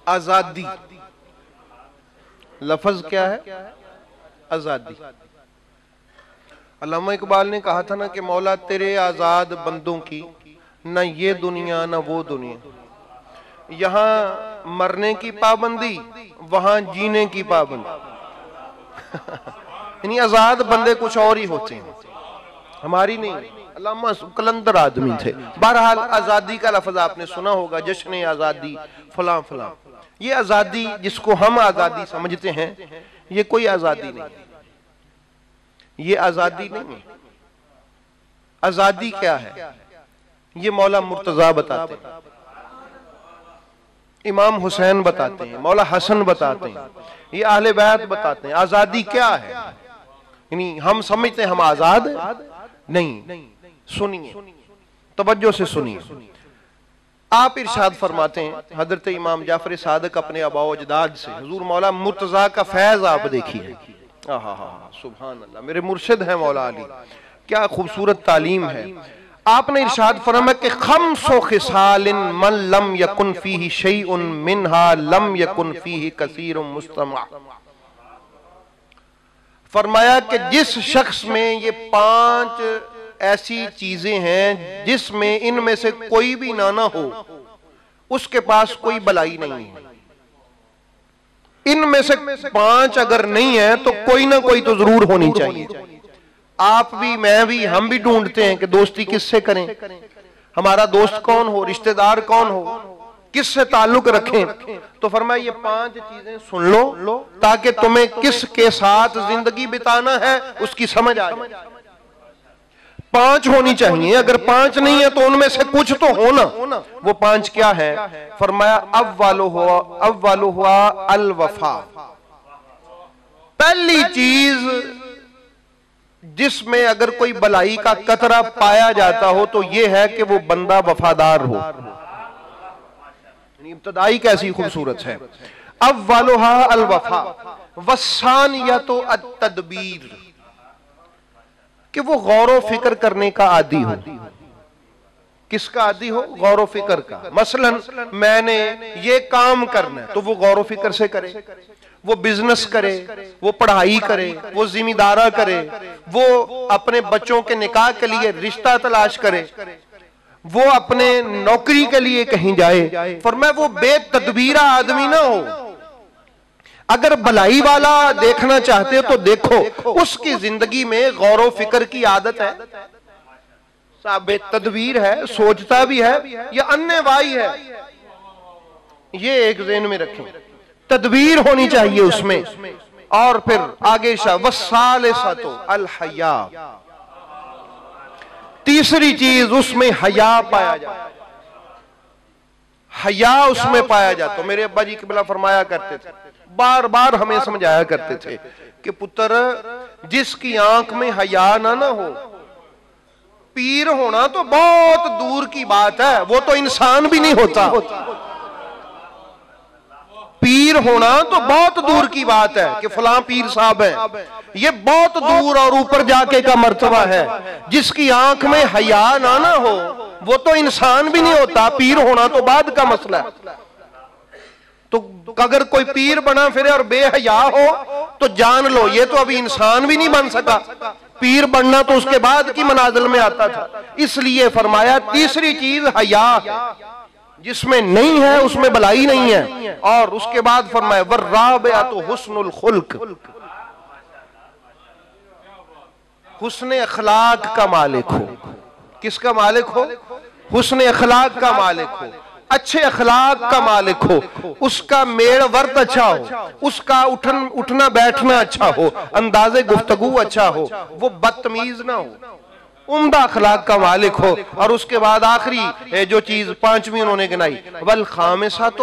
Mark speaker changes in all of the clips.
Speaker 1: آزادی لفظ کیا ہے؟ آزادی. علامہ اقبال نے کہا تھا نا کہ مولا تیرے آزاد بندوں کی نہ یہ دنیا نہ وہ دنیا، یہاں مرنے کی پابندی وہاں جینے کی پابندی. یعنی آزاد بندے کچھ اور ہی ہوتے ہیں، ہماری نہیں. علامہ کلندر آدمی تھے. بہرحال آزادی کا لفظ آپ نے سنا ہوگا، جشن آزادی فلاں فلاں. یہ آزادی جس کو ہم آزادی سمجھتے ہیں یہ کوئی آزادی نہیں، یہ آزادی نہیں ہے. آزادی کیا ہے یہ مولا مرتضیٰ بتاتے ہیں، امام حسین بتاتے ہیں، مولا حسن بتاتے ہیں، یہ اہل بیت بتاتے ہیں. آزادی کیا ہے؟ یعنی ہم سمجھتے ہیں ہم آزاد نہیں. سنیے، توجہ سے سنیے. آپ ارشاد فرماتے ہیں حضرت امام جعفر صادق اپنے آباء و اجداد سے، حضور مولا مرتضیٰ کا فیض آپ دیکھیے. سبحان اللہ، میرے مرشد ہیں مولا علی، کیا خوبصورت تعلیم ہے. آپ نے ارشاد فرمایا کہ خمس خصال من لم یکن فیہ شیء منہا لم یکن فیہ کثیر مستمع. فرمایا کہ جس شخص میں یہ 5 ایسی چیزیں ہیں جس میں ان میں سے کوئی بھی نہ ہو، اس کے پاس کوئی بلائی نہیں ہے. ان میں سے 5 اگر نہیں ہے تو کوئی نہ کوئی تو ضرور ہونی چاہیے. آپ بھی، میں بھی، ہم بھی ڈھونڈتے ہیں کہ دوستی کس سے کریں، ہمارا دوست کون ہو، رشتہ دار کون ہو، کس سے تعلق رکھیں. تو فرمایا یہ 5 چیزیں سن لو تاکہ تمہیں کس کے ساتھ زندگی بتانا ہے اس کی سمجھ آ جائے. 5 ہونی چاہیے، اگر 5 نہیں ہے تو ان میں سے کچھ تو ہونا. وہ 5 کیا ہے؟ فرمایا اولہا الوفا. پہلی چیز جس میں اگر کوئی بلائی کا قطرہ پایا جاتا ہو تو یہ ہے کہ وہ بندہ وفادار ہو. ابتدائی کیسی خوبصورت ہے. اولہا الوفا والثانیۃ التدبیر، کہ وہ غور و فکر کرنے کا عادی ہو. کس کا عادی ہو؟ غور و فکر کا. مثلا میں نے یہ کام کرنا ہے تو وہ غور و فکر سے کرے، وہ بزنس کرے، وہ پڑھائی کرے، وہ ذمہ دارہ کرے، وہ اپنے بچوں کے نکاح کے لیے رشتہ تلاش کرے، وہ اپنے نوکری کے لیے کہیں جائے. فرمایا وہ بے تدبیرہ آدمی نہ ہو. اگر بلائی والا دیکھنا چاہتے ہو تو دیکھو اس کی زندگی میں غور و فکر کی عادت ہے، بے تدبیر ہے، سوچتا بھی ہے، یا انے وائی ہے. یہ ایک ذہن میں رکھیں، تدبیر ہونی چاہیے اس میں. اور پھر آگے والثالثۃ الحیاء، تیسری چیز اس میں حیا پایا جاتا. حیا اس میں پایا جاتا. میرے ابا جی قبلہ فرمایا کرتے تھے، بار بار ہمیں سمجھایا کرتے تھے کہ پتر جس کی آنکھ میں حیا نہ ہو، پیر ہونا تو بہت دور کی بات ہے، وہ تو انسان بھی نہیں ہوتا. پیر ہونا تو بہت دور کی بات ہے کہ فلاں پیر صاحب ہیں، یہ بہت دور اور اوپر جا کے کا مرتبہ ہے. جس کی آنکھ میں حیا نہ ہو وہ تو انسان بھی نہیں ہوتا، پیر ہونا تو بعد کا مسئلہ ہے. تو اگر کوئی پیر بنا پھرے اور بے حیا ہو تو جان لو یہ تو ابھی انسان بھی نہیں بن سکا، پیر بننا تو اس کے بعد کی منازل میں آتا تھا. اس لیے فرمایا تیسری چیز حیا، جس میں نہیں ہے اس میں بلائی نہیں ہے. اور اس کے بعد فرمایا والرابعۃ حسن الخلق، حسن اخلاق کا مالک ہو. کس کا مالک ہو؟ حسن اخلاق کا مالک ہو، اچھے اخلاق کا مالک ہو. اس کا میڑ ورت اچھا ہو، اس کا اٹھنا بیٹھنا اچھا ہو، انداز گفتگو اچھا ہو، وہ بدتمیز نہ ہو، عمدہ اخلاق کا مالک ہو. اور اس کے بعد آخری جو چیز 5ویں انہوں نے گنائی، والخامسۃ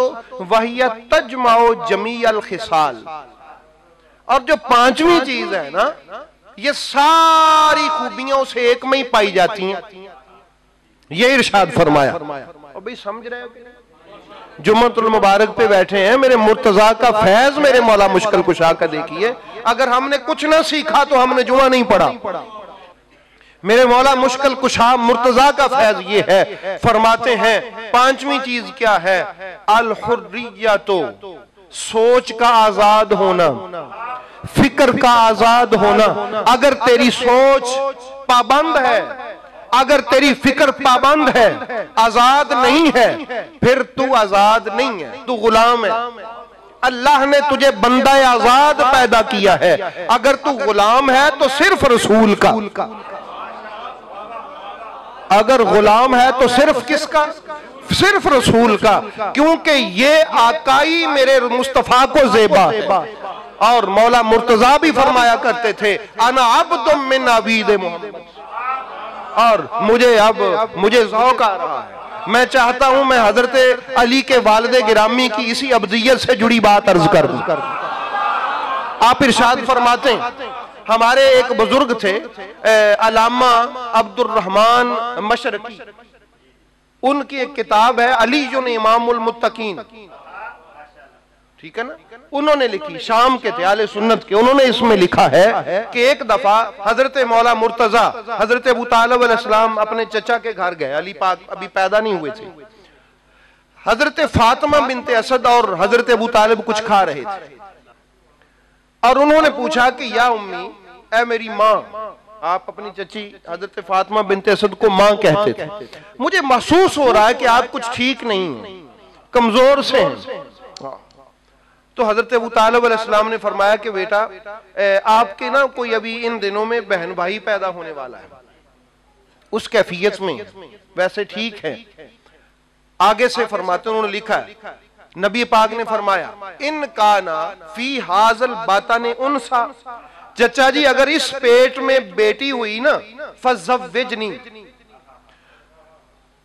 Speaker 1: وہی تجمع جمیع الخصال. اور جو 5ویں چیز ہے نا، یہ ساری خوبیاں اسے ایک میں ہی پائی جاتی ہیں. یہ ارشاد فرمایا. اور بھئی سمجھ رہے ہو، جمعۃ المبارک پہ بیٹھے ہیں، میرے مرتضیٰ کا فیض میرے مولا مشکل کشا کا دیکھیے. اگر ہم نے کچھ نہ سیکھا تو ہم نے جمعہ نہیں پڑھا. میرے مولا مشکل کشا مرتضیٰ کا فیض یہ ہے، فرماتے ہیں پانچویں چیز کیا ہے؟ الحریت، سوچ کا آزاد ہونا، فکر کا آزاد ہونا۔ اگر تیری سوچ پابند ہے، اگر تیری فکر پابند ہے، آزاد نہیں ہے، پھر تو آزاد نہیں ہے، تو غلام ہے۔ اللہ نے تجھے بندہ آزاد پیدا کیا ہے، اگر تو غلام ہے تو صرف رسول کا، اگر غلام ہے تو صرف کس کا؟ صرف رسول کا، کیونکہ یہ آقائی میرے مصطفیٰ کو زیبا ہے۔ اور مولا مرتضیٰ بھی فرمایا کرتے تھے انا عبد من عبید محمد، اور مجھے ذوق آ رہا ہے، میں چاہتا ہوں میں حضرت علی کے والد گرامی کی اسی عبدیت سے جڑی بات عرض کر دوں۔ آپ ارشاد فرماتے ہیں، ہمارے ایک بزرگ تھے علامہ عبد الرحمن مشرقی، ان کی ایک کتاب ہے علی امام المتقین، ٹھیک ہے نا، انہوں نے لکھی، شام کے تھے، اہل سنت کے، انہوں نے اس میں لکھا ہے کہ ایک دفعہ حضرت مولا مرتضیٰ حضرت ابو طالب علیہ السلام اپنے چچا کے گھر گئے، علی پاک ابھی پیدا نہیں ہوئے تھے، حضرت فاطمہ بنت اسد اور حضرت ابو طالب کچھ کھا رہے تھے، اور انہوں نے پوچھا کہ یا امی، اے میری ماں، آپ اپنی چچی حضرت فاطمہ بنت اسد کو ماں کہتے تھے، مجھے محسوس ہو رہا ہے کہ آپ کچھ ٹھیک نہیں ہیں، کمزور سے ہیں۔ تو حضرت ابو طالب علیہ السلام نے فرمایا کہ بیٹا آپ کے نا کوئی ابھی ان دنوں میں بہن بھائی پیدا ہونے والا ہے، اس کیفیت میں ویسے ٹھیک ہے۔ آگے سے فرماتے انہوں نے لکھا ہے، نبی پاک نے فرمایا ان کانا فی حاضل باطن انسا، چچا جی اگر اس پیٹ میں بیٹی ہوئی نا فزوجنی،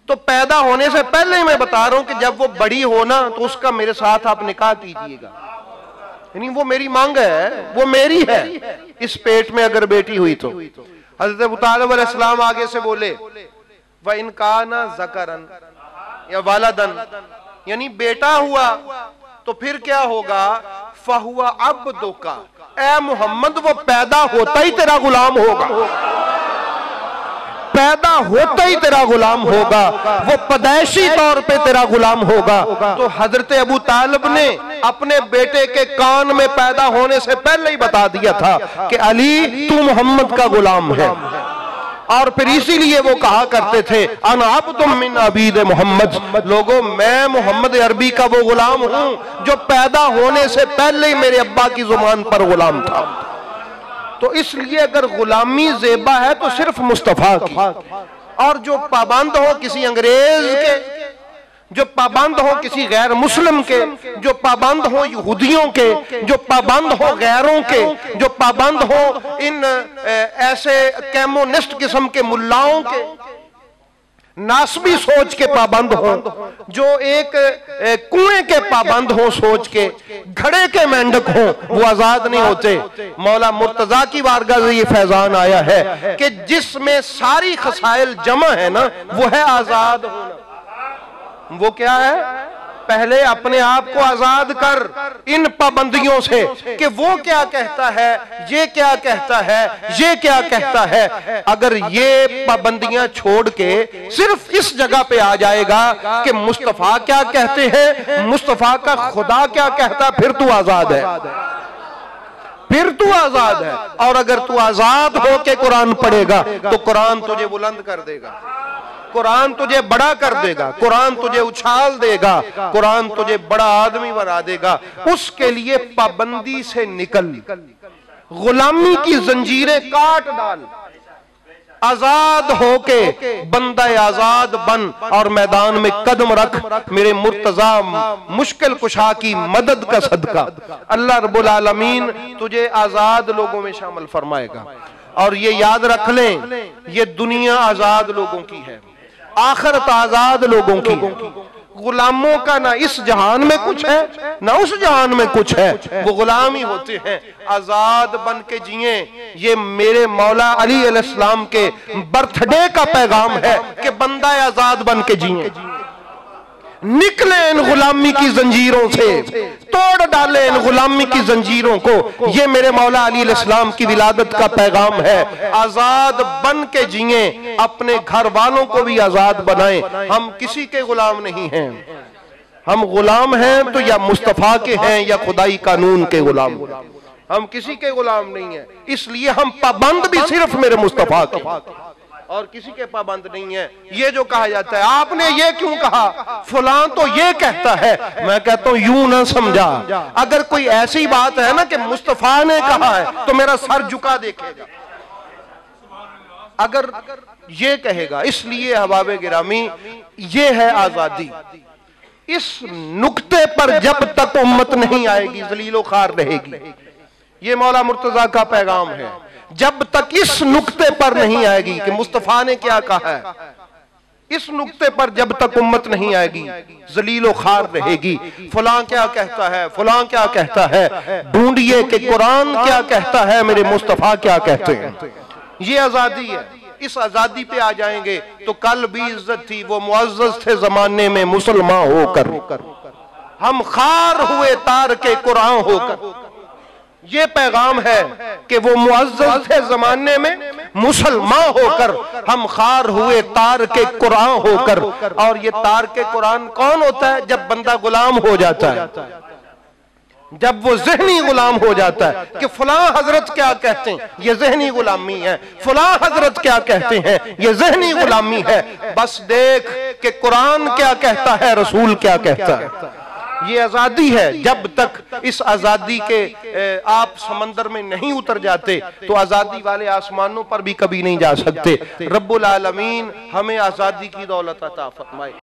Speaker 1: تو پیدا ہونے سے پہلے ہی میں بتا رہا ہوں کہ جب وہ بڑی ہونا تو اس کا میرے ساتھ آپ نکاح کیجئے گا، یعنی وہ میری مانگ ہے، وہ میری ہے، اس پیٹ میں اگر بیٹی ہوئی تو۔ حضرت ابو طالب علیہ السلام آگے سے بولے وَإِنْ كَانَ ذَكَرًا یا وَلَدًا، یعنی بیٹا ہوا تو پھر کیا ہوگا؟ فَهُوَ عَبْدُكَ، اے محمد وہ پیدا ہوتا ہی تیرا غلام ہوگا، پیدا ہوتا ہی تیرا غلام ہوگا، وہ پیدائشی طور پہ تیرا غلام ہوگا۔ تو حضرت ابو طالب نے اپنے بیٹے کے کان میں پیدا ہونے سے پہلے ہی بتا دیا تھا کہ علی تو محمد کا غلام ہے، اور پھر اسی لیے وہ کہا کرتے تھے انا عبد من عبید محمد، لوگوں میں محمد عربی کا وہ غلام ہوں جو پیدا ہونے سے پہلے ہی میرے ابا کی زبان پر غلام تھا۔ تو اس لیے اگر غلامی زیبا ہے تو صرف مصطفیٰ کی، اور جو پابند ہو کسی انگریز کے، جو پابند ہو کسی غیر مسلم کے، جو پابند ہو یہودیوں کے، جو پابند ہو غیروں کے، جو پابند ہو ان ایسے کیمونسٹ قسم کے ملاؤں کے، ناسبی سوچ کے پابند ہوں، جو ایک کنویں کے پابند ہوں سوچ کے، گھڑے کے مینڈک ہوں، وہ آزاد نہیں ہوتے۔ مولا مرتضیٰ کی بارگاہ سے یہ فیضان آیا ہے کہ جس میں ساری خصائل جمع ہے نا، وہ ہے آزاد ہونا۔ وہ کیا ہے؟ پہلے اپنے آپ کو آزاد کر ان پابندیوں سے کہ وہ کیا کہتا ہے، یہ کیا کہتا ہے، یہ کیا کہتا ہے۔ اگر یہ پابندیاں چھوڑ کے صرف اس جگہ پہ آ جائے گا کہ مصطفیٰ کیا کہتے ہیں، مصطفیٰ کا خدا کیا کہتا، پھر تو آزاد ہے، پھر تو آزاد ہے۔ اور اگر تو آزاد ہو کے قرآن پڑھے گا تو قرآن تجھے بلند کر دے گا، قرآن تجھے بڑا کر دے گا، قرآن تجھے اچھال دے گا، قرآن تجھے بڑا آدمی بنا دے گا۔ اس کے لیے پابندی سے نکل، غلامی کی زنجیریں کاٹ ڈال، آزاد ہو کے بندہ آزاد بن اور میدان میں قدم رکھ۔ میرے مرتضیٰ مشکل کشا کی مدد کا صدقہ اللہ رب العالمین تجھے آزاد لوگوں میں شامل فرمائے گا۔ اور یہ یاد رکھ لیں، یہ دنیا آزاد لوگوں کی ہے، آخرت آزاد لوگوں کی ہے۔ غلاموں کا نہ اس جہان میں کچھ ہے نہ اس جہان میں کچھ ہے، وہ غلام ہی ہوتے ہیں۔ آزاد بن کے جئیں، یہ میرے مولا علی علیہ السلام کے برتھ ڈے کا پیغام ہے کہ بندہ آزاد بن کے جئیں، نکلیں ان غلامی کی زنجیروں سے، توڑ ڈالے ان غلامی کی زنجیروں کو. یہ میرے مولا علی علیہ السلام کی ولادت کا پیغام ہے. آزاد بن کے جئیں, اپنے گھر والوں کو بھی آزاد بنائیں. ہم کسی کے غلام نہیں ہیں. ہم غلام ہیں تو یا مصطفیٰ کے ہیں یا خدائی قانون کے غلام. ہم کسی کے غلام نہیں ہیں. اس لیے ہم پابند بھی صرف میرے مصطفیٰ کے اور کسی کے پابند نہیں ہیں. یہ جو کہا جاتا ہے آپ نے یہ کیوں کہا, فلاں تو یہ کہتا ہے, میں کہتا ہوں یوں نہ سمجھا. اگر کوئی ایسی بات ہے نا کہ مصطفیٰ نے کہا ہے تو میرا سر جھکا دیکھے گا اگر یہ کہے گا. اس لیے احباب گرامی یہ ہے آزادی. اس نقطے پر جب تک امت نہیں آئے گی ذلیل و خوار رہے گی. یہ مولا مرتضیٰ کا پیغام ہے. جب تک اس نقطے پر نہیں آئے گی کہ مصطفیٰ نے کیا کہا ہے, اس نقطے پر جب تک امت نہیں آئے گی ذلیل و خوار رہے گی. فلاں کیا کہتا ہے, فلاں کیا کہتا ہے, ڈھونڈیے کہ قرآن کیا کہتا ہے, میرے مصطفیٰ کیا کہتے ہیں. یہ آزادی ہے. اس آزادی پہ آ جائیں گے تو کل بھی عزت تھی. وہ معزز تھے زمانے میں مسلمان ہو کر, ہم خوار ہوئے تار کے قرآن ہو کر. یہ پیغام ہے کہ وہ معزز تھے زمانے میں مسلمان ہو کر, ہم خوار ہوئے تار کے قرآن ہو کر. اور یہ تار کے قرآن کون ہوتا ہے؟ جب بندہ غلام ہو جاتا ہے, جب وہ ذہنی غلام ہو جاتا ہے کہ فلاں حضرت کیا کہتے ہیں, یہ ذہنی غلامی ہے. فلاں حضرت کیا کہتے ہیں, یہ ذہنی غلامی ہے. بس دیکھ کہ قرآن کیا کہتا ہے, رسول کیا کہتا ہے. یہ آزادی ہے. جب تک اس آزادی کے آپ سمندر میں نہیں اتر جاتے تو آزادی والے آسمانوں پر بھی کبھی نہیں جا سکتے. رب العالمین ہمیں آزادی کی دولت عطا فرمائے.